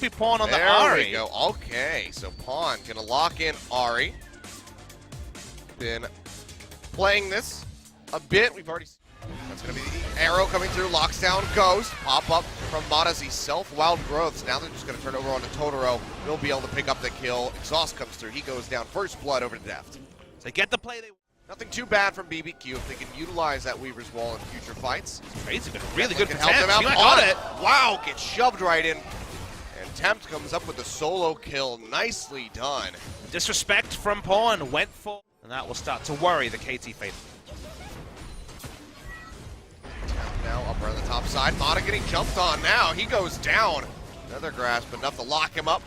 Pawn on the There Ahri. we go. Okay, so Pawn gonna lock in Ahri. Been playing this a bit. We've already. That's gonna be the arrow coming through. Locks down Ghost. Pop up from Mata's self-wild growths. Now they're just gonna turn over onto Totoro. He'll be able to pick up the kill. Exhaust comes through. He goes down. First blood over to Deft. So they get the play. Nothing too bad from BBQ if they can utilize that Weaver's Wall in future fights. Crazy, but really good for Help them Tempt. out. He got it. Wow, gets shoved right in. And Tempt comes up with the solo kill. Nicely done. Disrespect from Pawn went for, and that will start to worry the KT faithful. Tempt now up around the top side. Mata getting jumped on now. He goes down. Another grasp, enough to lock him up.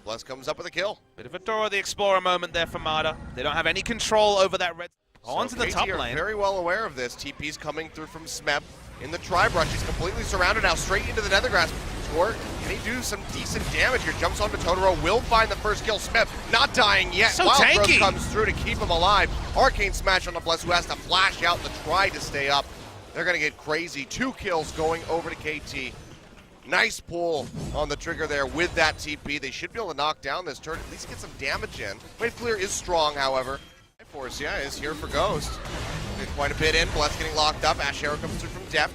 Bless comes up with a kill. Bit of a Dora the Explorer moment there for Mata. They don't have any control over that red. Onto the top lane. Very well aware of this. TP's coming through from Smeb in the tri-brush. He's completely surrounded now, straight into the Nethergrass. Score, can he do some decent damage here? Jumps onto Totoro, will find the first kill. Smeb not dying yet. So Wild tanky. Growth comes through to keep him alive. Arcane Smash on the Bless, who has to flash out to try to stay up. They're gonna get crazy. 2 kills going over to KT. Nice pull on the trigger there with that TP. They should be able to knock down this turret, at least get some damage in. Wave clear is strong, however. Force, yeah, is here for Ghost. Did quite a bit in. Bless getting locked up. Ash Arrow comes through from Deft.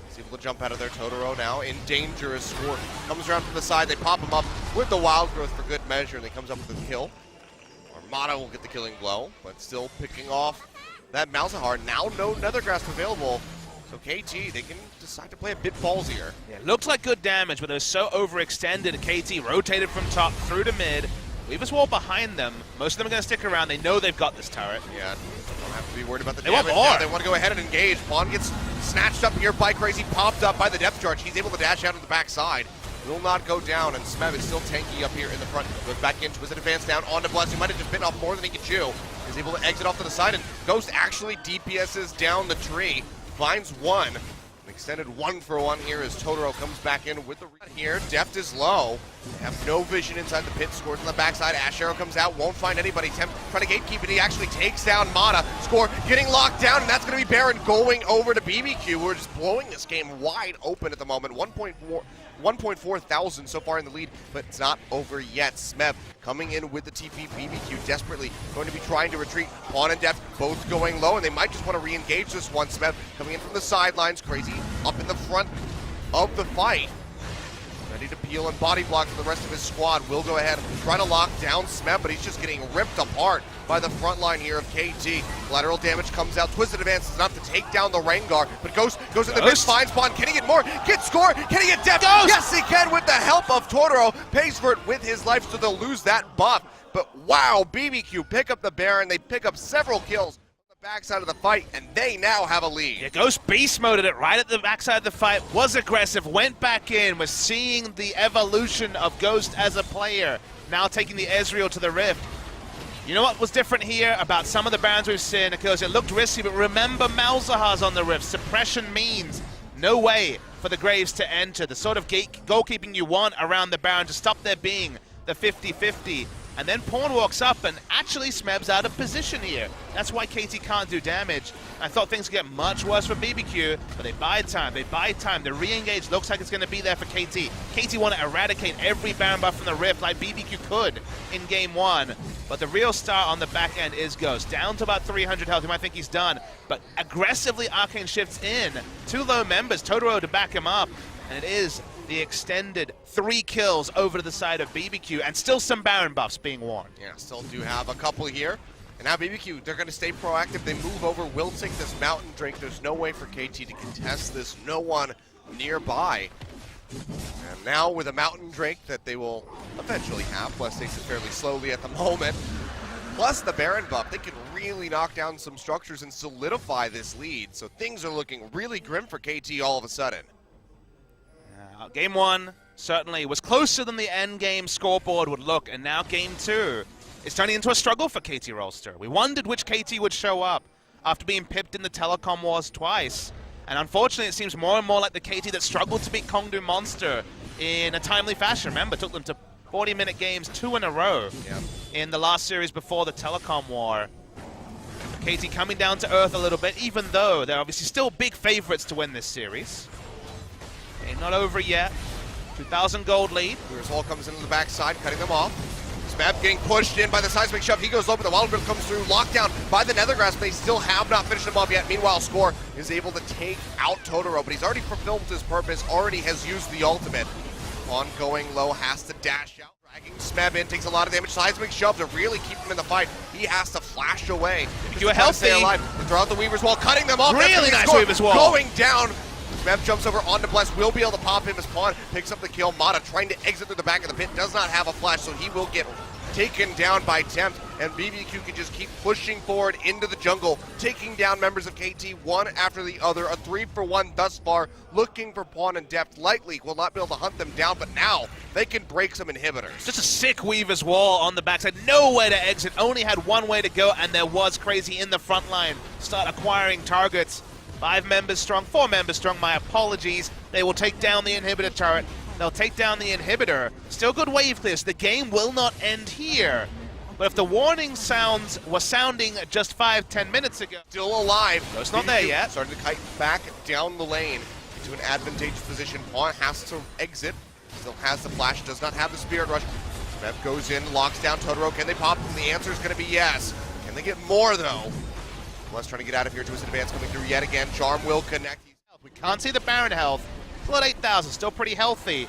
He's able to jump out of there. Totoro now in danger as Score comes around from the side. They pop him up with the Wild Growth for good measure, and he comes up with a kill. Armada will get the killing blow, but still picking off that Malzahar. Now no Nethergrasp available. So KT, they can decide to play a bit ballsier. Yeah, looks like good damage, but it was so overextended. KT rotated from top through to mid. Weaver's Wall behind them. Most of them are going to stick around. They know they've got this turret. Yeah, don't have to be worried about the They damage. want more. Now they want to go ahead and engage. Pawn gets snatched up here by Crazy, popped up by the depth charge. He's able to dash out to the backside. Will not go down, and Smeb is still tanky up here in the front. Goes back into his advance down onto Bless, who might have just bitten off more than he could chew. Is able to exit off to the side, and Ghost actually DPSs down the tree. Finds one. An extended 1-for-1 here as Totoro comes back in with the read here. Deft is low. They have no vision inside the pit. Scores on the backside. Ash Arrow comes out. Won't find anybody. Tempt trying to gatekeep it. He actually takes down Mata. Score getting locked down, and that's going to be Baron going over to BBQ. We're just blowing this game wide open at the moment. 1.4 thousand so far in the lead, but it's not over yet. Smeb coming in with the TP. BBQ desperately going to be trying to retreat. Pawn and Deft both going low, and they might just want to re-engage this one. Smeb coming in from the sidelines. Crazy up in the front of the fight. Ready to peel and body block for the rest of his squad. Will go ahead and try to lock down Smeb, but he's just getting ripped apart by the front line here of KT. Lateral damage comes out. Twisted Advance is enough to take down the Rengar, but Ghost goes in the mid, finds Spawn. Can he get more? Get Score? Can he get Deft? Yes, he can with the help of Totoro. Pays for it with his life, so they'll lose that buff. But wow, BBQ pick up the Baron. They pick up several kills on the backside of the fight, and they now have a lead. Yeah, Ghost beast moded it right at the backside of the fight, was aggressive, went back in, was seeing the evolution of Ghost as a player, now taking the Ezreal to the Rift. You know what was different here about some of the Barons we've seen? Because it looked risky, but remember Malzahar's on the Rift. Suppression means no way for the Graves to enter. The sort of goalkeeping you want around the Baron to stop there being the 50-50. And then Pawn walks up, and actually Smeb's out of position here. That's why KT can't do damage. I thought things would get much worse for BBQ, but they buy time, The re-engage looks like it's going to be there for KT. KT want to eradicate every Baron buff from the Rift like BBQ could in Game 1. But the real star on the back end is Ghost. Down to about 300 health, you might think he's done. But aggressively Arcane shifts in. 2 low members, Totoro to back him up. And it is the extended 3 kills over to the side of BBQ, and still some Baron buffs being worn. Yeah, still do have a couple here. And now BBQ, they're going to stay proactive. They move over, will take this Mountain Drink. There's no way for KT to contest this. No one nearby. And now with a Mountain Drink that they will eventually have. Bless takes it fairly slowly at the moment. Plus the Baron buff, they can really knock down some structures and solidify this lead. So things are looking really grim for KT all of a sudden. Game 1 certainly was closer than the end game scoreboard would look, and now Game 2 is turning into a struggle for KT Rolster. We wondered which KT would show up after being pipped in the Telecom Wars twice, and unfortunately it seems more and more like the KT that struggled to beat Kongdu Monster in a timely fashion. Remember, it took them to 40-minute games 2 in a row in the last series before the Telecom War. KT coming down to earth a little bit, even though they're obviously still big favorites to win this series. Okay, not over yet. 2,000 gold lead. Weaver's Wall comes into the backside, cutting them off. Smeb getting pushed in by the seismic shove. He goes low, but the Wild Grip comes through. Lockdown by the Nethergrass, but they still have not finished him off yet. Meanwhile, Score is able to take out Totoro, but he's already fulfilled his purpose, already has used the ultimate. Ongoing low, has to dash out. Dragging Smeb in, takes a lot of damage. Seismic shove to really keep him in the fight. He has to flash away. You are healthy. They throw out the Weaver's Wall, cutting them off. Really nice Score Weaver's Wall. Going down. Smeb jumps over onto Bless, will be able to pop him as Pawn picks up the kill. Mata trying to exit through the back of the pit, does not have a flash, so he will get taken down by Tempt, and BBQ can just keep pushing forward into the jungle, taking down members of KT one after the other. A 3-for-1 thus far, looking for Pawn and Deft. Lightly will not be able to hunt them down, but now they can break some inhibitors. Just a sick Weaver's Wall on the backside. No way to exit, only had one way to go, and there was Crazy in the front line. Start acquiring targets. 5 members strong, 4 members strong, my apologies. They will take down the inhibitor turret. They'll take down the inhibitor. Still good wave clears. The game will not end here. But if the warning sounds were sounding just 5-10 minutes ago. Still alive. It's not there yet. Starting to kite back down the lane into an advantageous position. Pawn has to exit. Still has the flash, does not have the Spirit Rush. Smeb goes in, locks down Totoro. Can they pop him? The answer is going to be yes. Can they get more though? Bless trying to get out of here. Twisted Advance coming through yet again. Charm will connect. We can't see the Baron health. Still at 8,000, still pretty healthy.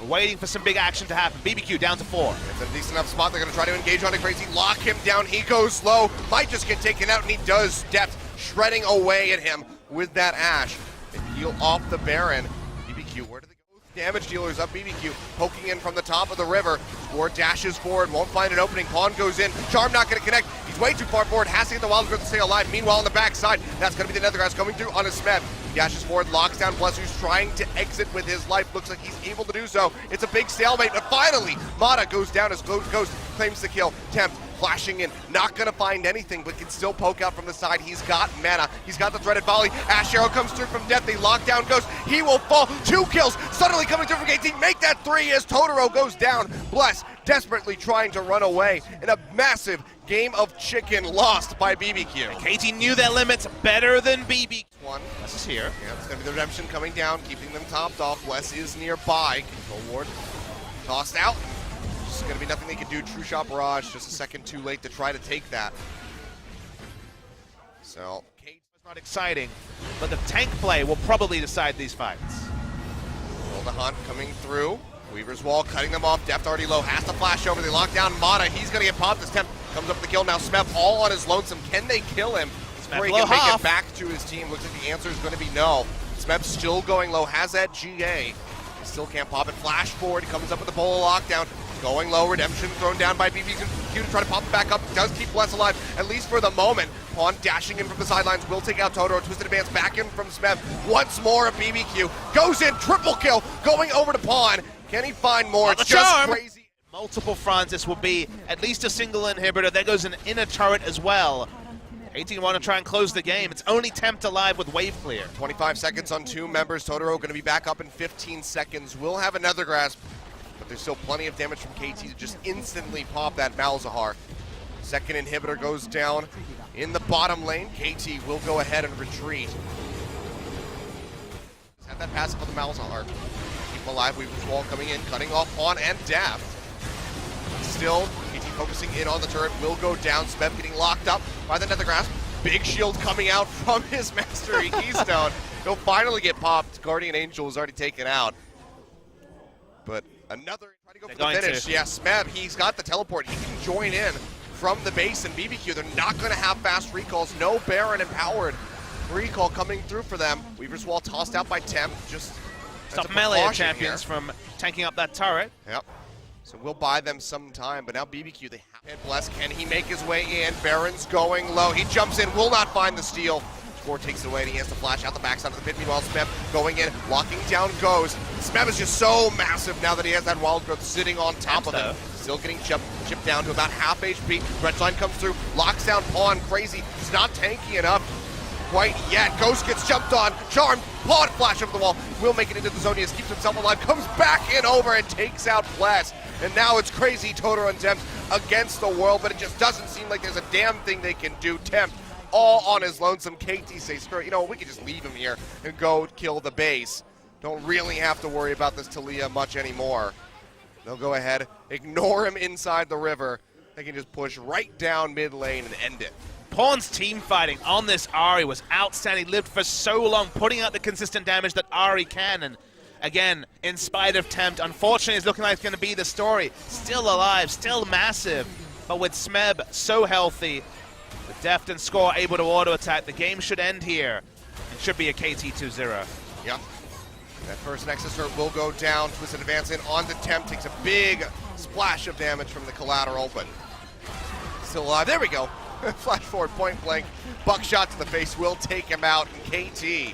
We're waiting for some big action to happen. BBQ down to 4. It's a decent enough spot. They're going to try to engage on it. Crazy, lock him down. He goes low. Might just get taken out, and he does. Depth shredding away at him with that Ash. They heal off the Baron. BBQ, where do they go? Damage dealers up. BBQ poking in from the top of the river. Score dashes forward, won't find an opening. Pawn goes in. Charm not going to connect. He's way too far forward. Has to get the Wild Grip to stay alive. Meanwhile, on the backside, that's going to be the Nethergrass coming through on his Smeb. Dashes forward, locks down Bless, who's trying to exit with his life. Looks like he's able to do so. It's a big stalemate, but finally, Mata goes down as Ghost claims the kill. Tempt flashing in, not gonna find anything, but can still poke out from the side. He's got mana, he's got the threaded volley. Ash Arrow comes through from Death, they lock down Ghost. He will fall, 2 kills, suddenly coming through from KT. Make that 3 as Totoro goes down. Bless desperately trying to run away in a massive game of chicken lost by BBQ. KT knew their limits better than BBQ. Bless is here. Yeah, it's going to be the redemption coming down, keeping them topped off. Bless is nearby. Control ward tossed out. Just going to be nothing they can do. True Shot Barrage, just a second too late to try to take that. So, Kate was not exciting, but the tank play will probably decide these fights. Will the hunt coming through. Weaver's Wall cutting them off. Deft already low, has to flash over. They lock down Mata. He's going to get popped. This Temp comes up with the kill. Now Smeb all on his lonesome. Can they kill him? Before he can make it back to his team. Looks like the answer is going to be no. Smeb still going low, has that GA. He still can't pop it. Flash forward, he comes up with the Bola lockdown. Going low, redemption thrown down by BBQ to try to pop it back up. Does keep Bless alive, at least for the moment. Pawn dashing in from the sidelines, will take out Totoro. Twisted Advance back in from Smeb. Once more, a BBQ goes in, triple kill, going over to Pawn. Can he find more? It's just crazy. Multiple fronts, this will be at least a single inhibitor. There goes an inner turret as well. 18 want to try and close the game. It's only Tempt alive with wave clear. 25 seconds on 2 members. Totoro going to be back up in 15 seconds. We'll have another grasp, but there's still plenty of damage from KT to just instantly pop that Malzahar. Second inhibitor goes down in the bottom lane. KT will go ahead and retreat. Have that passive on the Malzahar. Keep him alive. Weaver's Wall coming in, cutting off Pawn and Daft. Still, KT focusing in on the turret, will go down. Smeb getting locked up by the Nethergrass. Big shield coming out from his Mastery Keystone. He'll finally get popped. Guardian Angel is already taken out. But another, try to go for the finish. Yeah, Smeb, he's got the teleport. He can join in from the base, and BBQ, they're not going to have fast recalls. No Baron empowered recall coming through for them. Weaver's Wall tossed out by Temp. Just stop melee champions from tanking up that turret. Yep. So we'll buy them some time, but now BBQ, they have hit Bless. Can he make his way in? Baron's going low. He jumps in, will not find the steal. Score takes it away, and he has to flash out the backside of the pit. Meanwhile, Smeb going in, locking down Goes. Smeb is just so massive now that he has that Wild Growth sitting on top of him. Still getting chipped down to about half HP. Breadline comes through, locks down Pawn. Crazy, he's not tanky enough quite yet. Ghost gets jumped on, charmed, Pawn flash over the wall. Will make it into the zone, he keeps himself alive, comes back in over and takes out Bless. And now it's Crazy, Totoro, and Tempt against the world, but it just doesn't seem like there's a damn thing they can do. Tempt all on his lonesome. KT says, screw it, you know, we could just leave him here and go kill the base. don't really have to worry about this Talia much anymore. They'll go ahead, ignore him inside the river. They can just push right down mid lane and end it. Pawn's team fighting on this Ahri was outstanding. Lived for so long, putting out the consistent damage that Ahri can. And again, in spite of Tempt, unfortunately, it's looking like it's going to be the story. Still alive, still massive. But with Smeb so healthy, the Deft and Score able to auto-attack, the game should end here. It should be a KT 2-0. Yep. That first Nexus Hurt will go down. Twisted advance in onto Tempt, takes a big splash of damage from the collateral, but still alive. There we go. Flash forward, point blank. Buckshot to the face will take him out. And KT,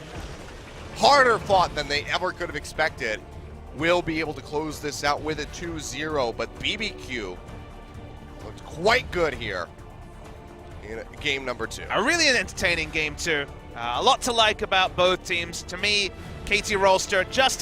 harder fought than they ever could have expected, will be able to close this out with a 2-0. But BBQ looked quite good here in game number 2. A really entertaining game too. A lot to like about both teams. To me, KT Rolster just about